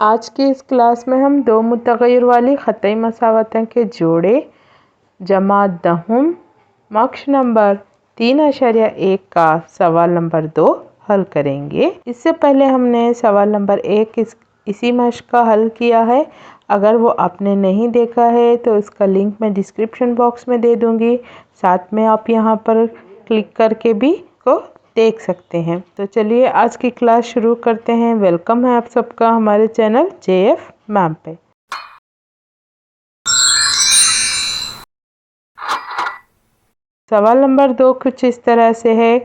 आज की इस क्लास में हम दो मुतग़य्यर वाली ख़तई मसावतें के जोड़े जमा दहुम मक्श नंबर 3.1 का सवाल नंबर 2 हल करेंगे। इससे पहले हमने सवाल नंबर 1 इसी मश्क का हल किया है। अगर वो आपने नहीं देखा है तो इसका लिंक मैं डिस्क्रिप्शन बॉक्स में दे दूँगी। साथ में आप यहाँ पर क्लिक करके भी को देख सकते हैं। तो चलिए आज की क्लास शुरू करते हैं। वेलकम है आप सबका हमारे चैनल JF मैम पे। सवाल नंबर 2 कुछ इस तरह से है।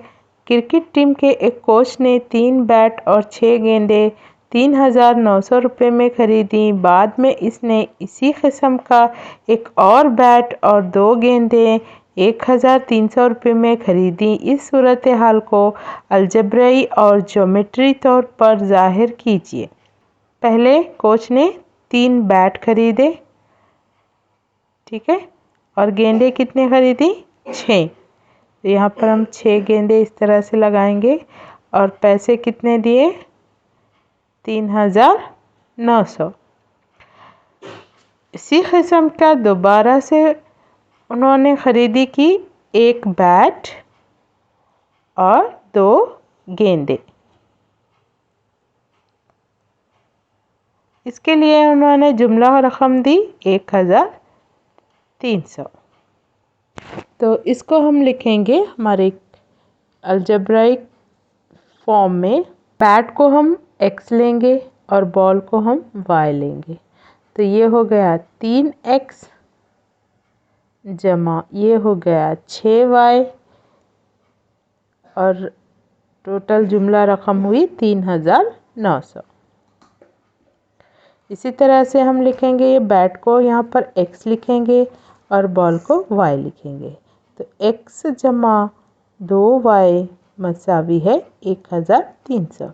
क्रिकेट टीम के एक कोच ने 3 बैट और 6 गेंदें 3,900 रुपये में खरीदी। बाद में इसने इसी किस्म का एक और बैट और 2 गेंदें 1,300 रुपये में खरीदी। इस सूरत हाल को अलजब्राई और ज्योमेट्री तौर पर जाहिर कीजिए। पहले कोच ने 3 बैट खरीदे, ठीक है, और गेंदें कितने खरीदी? 6। तो यहाँ पर हम 6 गेंदें इस तरह से लगाएंगे और पैसे कितने दिए? 3,900। इसी किस्म का दोबारा से उन्होंने खरीदी की एक बैट और 2 गेंदें। इसके लिए उन्होंने जुमला रकम दी 1,300। तो इसको हम लिखेंगे हमारे अलजेब्राइक फॉर्म में। बैट को हम x लेंगे और बॉल को हम y लेंगे। तो ये हो गया 3x जमा ये हो गया 6y और टोटल जुमला रकम हुई 3,900। इसी तरह से हम लिखेंगे ये बैट को यहाँ पर x लिखेंगे और बॉल को y लिखेंगे। तो x जमा 2y मसावी है 1,300।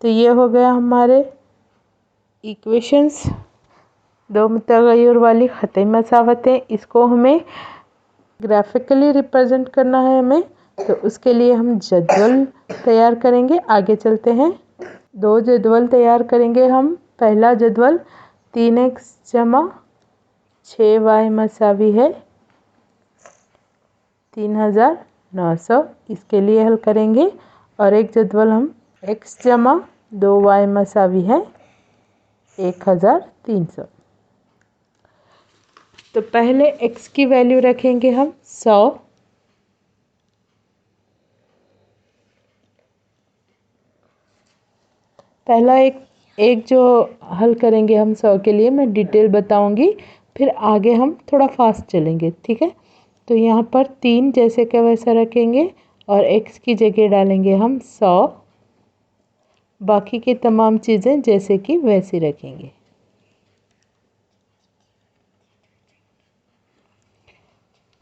तो ये हो गया हमारे इक्वेशंस, दो मुतग़य्यर वाली ख़तई मसावतें। इसको हमें ग्राफिकली रिप्रेजेंट करना है हमें, तो उसके लिए हम जदवल तैयार करेंगे। आगे चलते हैं। 2 जदवल तैयार करेंगे हम। पहला जदवल 3x जमा 6y मसावी है 3,900, इसके लिए हल करेंगे। और एक जदवल हम x जमा 2y मसावी है 1,300। तो पहले x की वैल्यू रखेंगे हम 100। पहला एक जो हल करेंगे हम 100 के लिए मैं डिटेल बताऊंगी, फिर आगे हम थोड़ा फास्ट चलेंगे, ठीक है। तो यहाँ पर 3 जैसे का वैसा रखेंगे और x की जगह डालेंगे हम 100। बाकी की तमाम चीज़ें जैसे कि वैसी रखेंगे।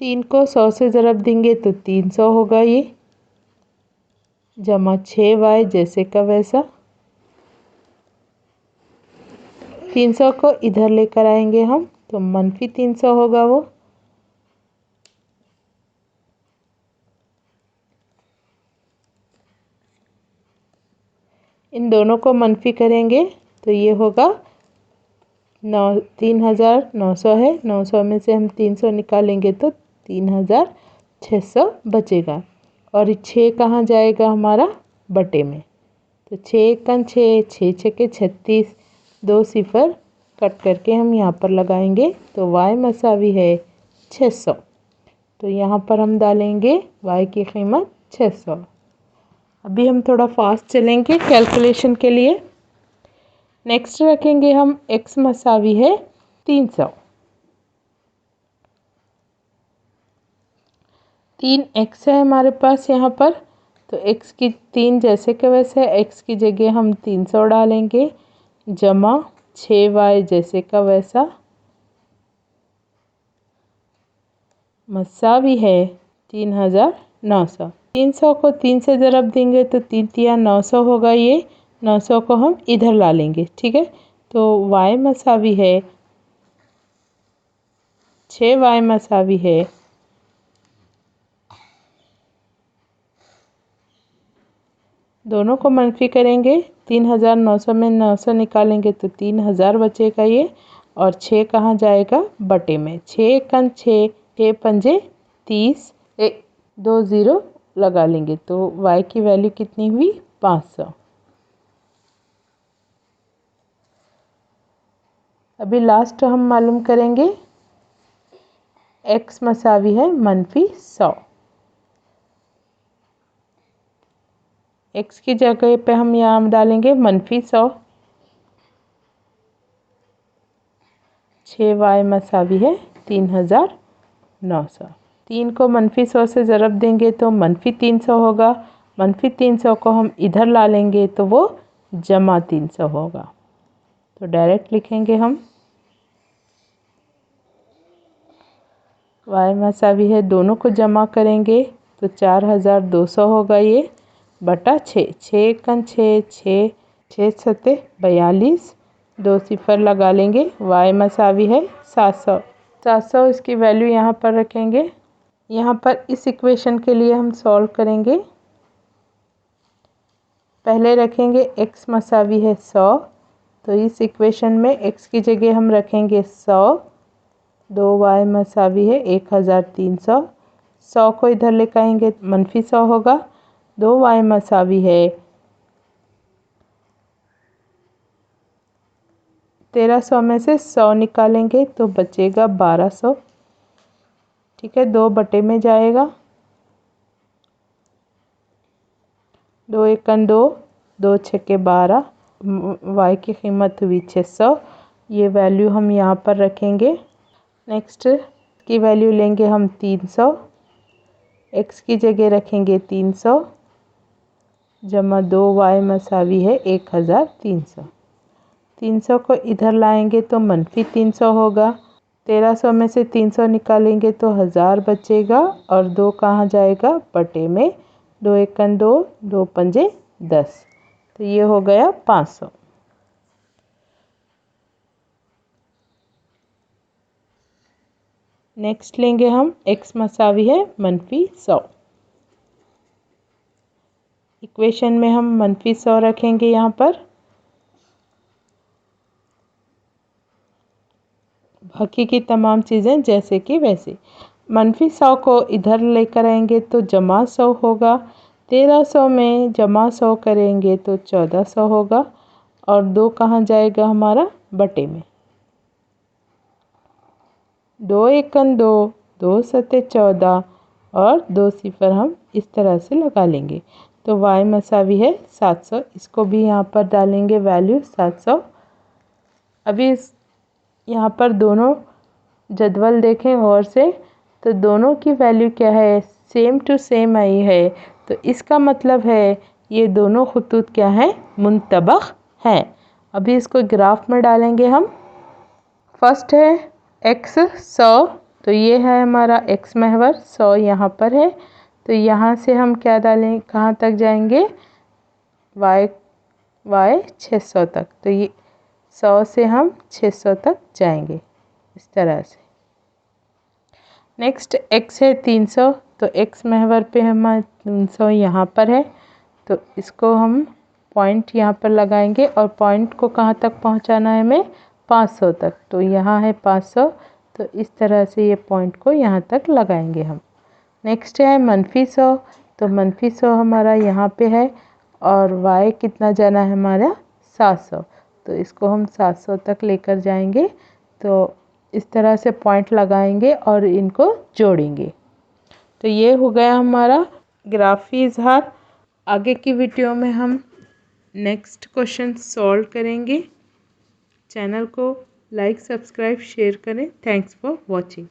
तीन को 100 से ज़रब देंगे तो 300 होगा ये, जमा 6y जैसे का वैसा। 300 को इधर लेकर आएंगे हम तो -300 होगा वो। इन दोनों को मनफी करेंगे तो ये होगा 3,900 है। 900 में से हम 300 निकालेंगे तो 3,600 बचेगा। और 6 कहाँ जाएगा हमारा? बटे में। तो 6 कन 6, 6 छके 36, 2 सिफर कट करके हम यहाँ पर लगाएंगे तो y मसावी है 600। तो यहाँ पर हम डालेंगे y की कीमत 600। अभी हम थोड़ा फास्ट चलेंगे कैलकुलेशन के लिए। नेक्स्ट रखेंगे हम x मसावी है 300। 3x है हमारे पास यहाँ पर, तो x की 3 जैसे के वैसे x की जगह हम 300 डालेंगे, जमा 6y जैसे का वैसा मसावी है 3,900। 300 को 3 से ज़रब देंगे तो 3 तिया 900 होगा ये। 900 को हम इधर ला लेंगे, ठीक है। तो y मसावी है 6y मसावी है 2 दोनों को मनफी करेंगे। 3900 में 900 निकालेंगे तो 3000 बचेगा ये। और 6 कहाँ जाएगा? बटे में। 6 एकन 6, 6 पंजे 30, 2 ज़ीरो लगा लेंगे तो y की वैल्यू कितनी हुई? 500। अभी लास्ट हम मालूम करेंगे। x मसावी है -100। x की जगह पे हम यहाँ डालेंगे -100। 6y मसावी है 3900। 3 को -100 से ज़रब देंगे तो -300 होगा। -300 को हम इधर ला लेंगे तो वो -300 होगा। तो डायरेक्ट लिखेंगे हम y मसावी है, दोनों को जमा करेंगे तो 4200 होगा ये, बटा 6। 6 एकन 6, 6, 6 सत्ते 42, 2 सिफर लगा लेंगे। y मसावी है 700। 700 इसकी वैल्यू यहाँ पर रखेंगे। यहाँ पर इस इक्वेशन के लिए हम सॉल्व करेंगे। पहले रखेंगे x मसावी है 100, तो इस इक्वेशन में x की जगह हम रखेंगे 100। 2y मसावी है 1300। 100 को इधर लेकर आएंगे -100 होगा। 2y मसावी है 1300 में से 100 निकालेंगे तो बचेगा 1200। ठीक है, 2 बटे में जाएगा। 2 एकन 2, 2 छक्के 12, y की कीमत हुई 600। ये वैल्यू हम यहाँ पर रखेंगे। नेक्स्ट की वैल्यू लेंगे हम 300। x की जगह रखेंगे 300 जमा 2y मसावी है 1300। 300 को इधर लाएंगे तो -300 होगा। 1300 में से 300 निकालेंगे तो 1000 बचेगा और 2 कहाँ जाएगा? बटे में। 2 एकन 2, 2 पंजे 10, तो ये हो गया 500। नेक्स्ट लेंगे हम x मसावी है -100। इक्वेशन में हम -100 रखेंगे यहाँ पर। बाकी की तमाम चीज़ें जैसे कि वैसे। -100 को इधर लेकर आएंगे तो +100 होगा। 1300 में +100 करेंगे तो 1400 होगा और 2 कहाँ जाएगा हमारा? बटे में। 2 एकन 2, 2 सत्ते 14 और 2 सिफर हम इस तरह से लगा लेंगे तो y मसावी है 700। इसको भी यहाँ पर डालेंगे वैल्यू 700। अभी यहाँ पर दोनों जदवल देखें गौर से, तो दोनों की वैल्यू क्या है? सेम टू सेम आई है। तो इसका मतलब है ये दोनों खतूत क्या हैं? मुंतबक हैं। अभी इसको ग्राफ में डालेंगे हम। फर्स्ट है x 100, तो ये है हमारा x महवर 100 यहाँ पर है। तो यहाँ से हम क्या डालें? कहाँ तक जाएंगे? y 600 तक। तो ये 100 से हम 600 तक जाएंगे इस तरह से। नेक्स्ट x है 300, तो x महवर पे हमारा 300 यहाँ पर है, तो इसको हम पॉइंट यहाँ पर लगाएंगे और पॉइंट को कहाँ तक पहुँचाना है हमें? 500 तक। तो यहाँ है 500, तो इस तरह से ये पॉइंट को यहाँ तक लगाएंगे हम। नेक्स्ट है -100, तो -100 हमारा यहाँ पे है और y कितना जाना है हमारा? 700, तो इसको हम 700 तक लेकर जाएंगे। तो इस तरह से पॉइंट लगाएंगे और इनको जोड़ेंगे। तो ये हो गया हमारा ग्राफी इजहार। आगे की वीडियो में हम नेक्स्ट क्वेश्चन सॉल्व करेंगे। चैनल को लाइक, सब्सक्राइब, शेयर करें। Thanks for watching.